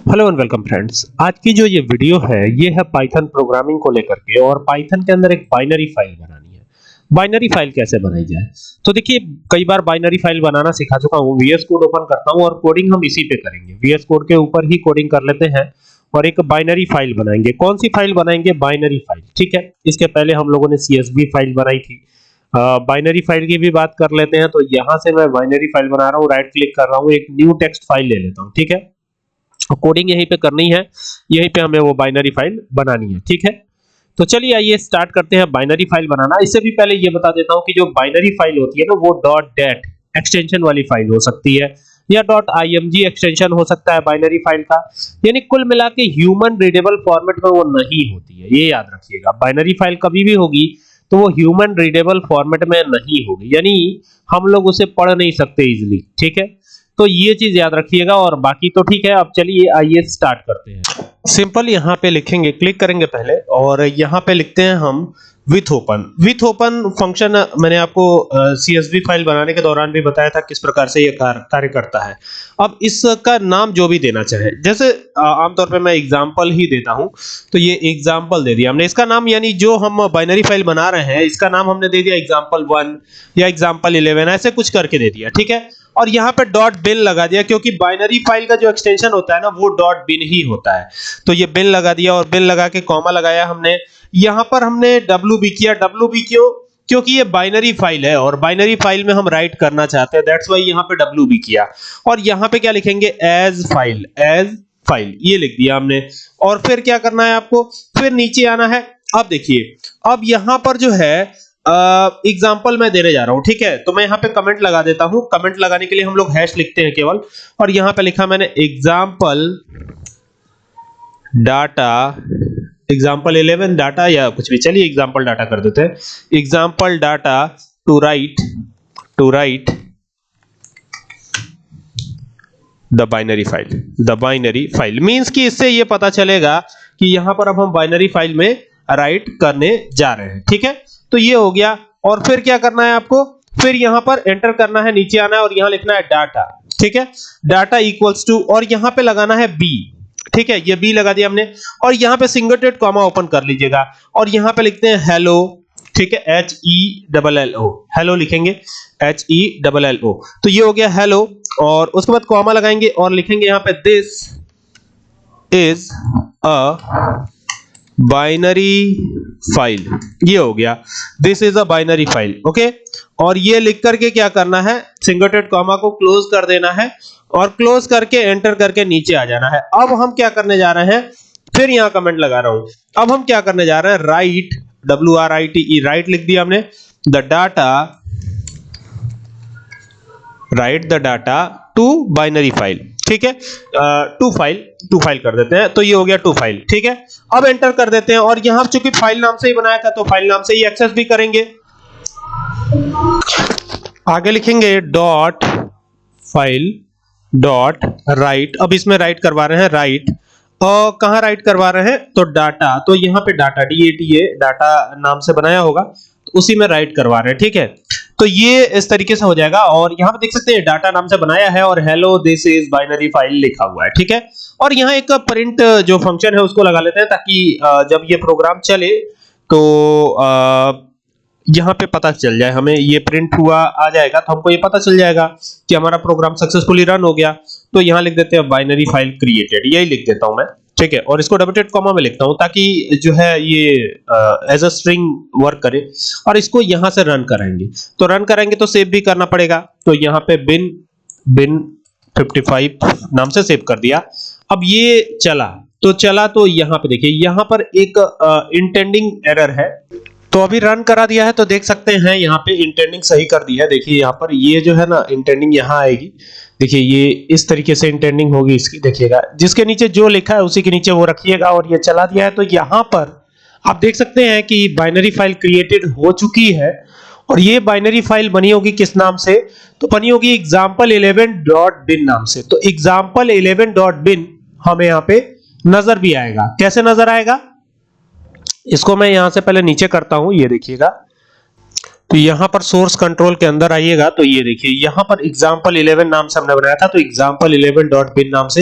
Hello and welcome friends. आज की जो ये वीडियो है ये है पाइथन प्रोग्रामिंग को लेकर के, और पाइथन के अंदर एक बाइनरी फाइल बनानी है। बाइनरी फाइल कैसे बनाई जाए, तो देखिए कई बार बाइनरी फाइल बनाना सिखा चुका हूँ। वीएस कोड ओपन करता हूँ और कोडिंग हम इसी पे करेंगे, वीएस कोड के ऊपर ही कोडिंग कर लेते हैं और एक बाइनरी फाइल बनाएंगे। कौन सी फाइल बनाएंगे? Binary file. ठीक है, इसके पहले हम लोगों ने सीएसवी फाइल बनाई थी। बाइनरी फाइल की भी बात कर लेते हैं। तो यहां से मैं बाइनरी फाइल बना रहा हूँ, राइट क्लिक कर रहा हूँ, एक न्यू टेक्स्ट फाइल ले लेता हूँ। ठीक है, कोडिंग यहीं पे करनी है, यहीं पे हमें वो बाइनरी फाइल बनानी है। ठीक है, तो चलिए आइए स्टार्ट करते हैं बाइनरी फाइल बनाना। इससे भी पहले ये बता देता हूं कि जो बाइनरी फाइल होती है ना, वो .dat एक्सटेंशन वाली फाइल हो सकती है या .img एक्सटेंशन हो सकता है बाइनरी फाइल का। यानी कुल मिला के ह्यूमन रीडेबल फॉर्मेट में वो नहीं होती है, ये याद रखिएगा। बाइनरी फाइल कभी भी होगी तो वो ह्यूमन रीडेबल फॉर्मेट में नहीं होगी, यानी हम लोग उसे पढ़ नहीं सकते इजीली। ठीक है, तो ये चीज याद रखिएगा, और बाकी तो ठीक है। अब चलिए आइए स्टार्ट करते हैं। सिंपल यहाँ पे लिखेंगे, क्लिक करेंगे पहले, और यहाँ पे लिखते हैं हम with open. With open function मैंने आपको CSV फाइल बनाने के दौरान भी बताया था किस प्रकार से ये कार्य करता है। अब इसका नाम जो भी देना चाहे, जैसे आमतौर पे मैं एग्जांपल ही देता हूं, तो ये एग्जांपल दे दिया हमने। इसका नाम यानी जो हम बाइनरी फाइल बना रहे हैं इसका नाम हमने दे दिया example1 या example11, ऐसे कुछ करके दे दिया। ठीक है, और यहाँ पे .bin लगा दिया, क्योंकि बाइनरी फाइल का जो एक्सटेंशन होता है ना वो .bin ही होता है। तो ये bin लगा दिया, और bin लगा के कॉमा लगाया हमने। यहाँ पर हमने wb किया। wb क्यों? क्योंकि ये बाइनरी फाइल है और बाइनरी फाइल में हम राइट करना चाहते हैं, दैट्स व्हाई यहाँ पे wb किया। और यहाँ पे क्या लिखेंगे? एज फाइल ये लिख दिया हमने। और फिर क्या करना है आपको? फिर नीचे आना है। अब देखिए, अब यहाँ पर जो है एग्जाम्पल मैं देने जा रहा हूं। ठीक है, तो मैं यहाँ पे कमेंट लगा देता हूं। कमेंट लगाने के लिए हम लोग हैश लिखते हैं केवल, और यहाँ पे लिखा मैंने एग्जाम्पल डाटा, example11 डाटा या कुछ भी, चलिए एग्जाम्पल डाटा कर देते हैं। Example data to write the binary file means कि इससे ये पता चलेगा कि यहां पर अब हम बाइनरी फाइल में राइट करने जा रहे हैं। ठीक है, तो ये हो गया। और फिर क्या करना है आपको? फिर यहां पर एंटर करना है, नीचे आना है और यहां लिखना है डाटा। ठीक है, डाटा इक्वल्स टू, और यहां पे लगाना है बी। ठीक है, ये बी लगा दिया हमने, और यहां पे सिंगल टेड कॉमा ओपन कर लीजिएगा, और यहां पे लिखते हैं हेलो। ठीक है, HELLO, हेलो लिखेंगे HELLO। तो ये हो गया हेलो, और उसके बाद कॉमा लगाएंगे और लिखेंगे यहां पे this is a binary file. ये हो गया, this is a binary file. Okay, और ये लिख करके क्या करना है? सिंगल टेड कॉमा को क्लोज कर देना है, और क्लोज करके एंटर करके नीचे आ जाना है। अब हम क्या करने जा रहे हैं? फिर यहां कमेंट लगा रहा हूं। अब हम क्या करने जा रहे हैं? राइट, WRITE, राइट लिख दिया हमने। Write the data to binary file. ठीक है, टू फाइल कर देते हैं, तो ये हो गया टू फाइल। ठीक है, अब एंटर कर देते हैं, और यहां चूंकि फाइल नाम से ही बनाया था तो फाइल नाम से ही एक्सेस भी करेंगे। आगे लिखेंगे डॉट फाइल डॉट राइट। अब इसमें राइट करवा रहे हैं, राइट कहां राइट करवा रहे हैं? तो डाटा, तो यहां पे डाटा DATA डाटा नाम से बनाया होगा, तो उसी में राइट करवा रहे हैं। ठीक है, तो ये इस तरीके से हो जाएगा, और यहां पे देख सकते हैं डाटा नाम से बनाया है और hello this is binary file लिखा हुआ है। ठीक है, और यहां एक प्रिंट जो फंक्शन है उसको लगा लेते हैं, ताकि जब ये प्रोग्राम चले तो यहां पे पता चल जाए हमें, ये प्रिंट हुआ आ जाएगा तो हमको ये पता चल जाएगा कि हमारा प्रोग्राम सक्सेसफुली रन हो गया। तो यहां लिख देते हैं बाइनरी फाइल क्रिएटेड, यही लिख देता हूं मैं। ठीक है, और इसको डबल टेड कॉमा में लिखता हूं ताकि जो है ये एज अ स्ट्रिंग वर्क करे। और इसको यहां से रन कराएंगे, तो रन कराएंगे तो सेव भी करना पड़ेगा। तो यहां पे bin 55 नाम से सेव कर दिया। अब ये चला, तो यहां पे देखिए, यहां पर एक इंटेंडिंग एरर है, तो अभी रन करा दिया है, तो देख सकते हैं यहाँ पे इंटेंडिंग सही कर दी है। देखिए यहाँ पर ये जो है ना इंटेंडिंग यहाँ आएगी। देखिए ये इस तरीके से इंटेंडिंग होगी इसकी, देखिएगा जिसके नीचे जो लिखा है उसी के नीचे वो रखिएगा, और ये चला दिया है। तो यहाँ पर आप देख सकते हैं कि बाइनरी फाइल क्रिएटेड हो चुकी है, और ये बाइनरी फाइल बनी होगी किस नाम से? तो बनी होगी example11.bin नाम से। तो example11.bin हमें यहाँ पे नजर भी आएगा। कैसे नजर आएगा? इसको मैं यहां से पहले नीचे करता हूं, ये देखिएगा। तो यहां पर सोर्स कंट्रोल के अंदर आइएगा, तो ये देखिए यहां पर example11 नाम से हमने बनाया था, तो example11.bin नाम से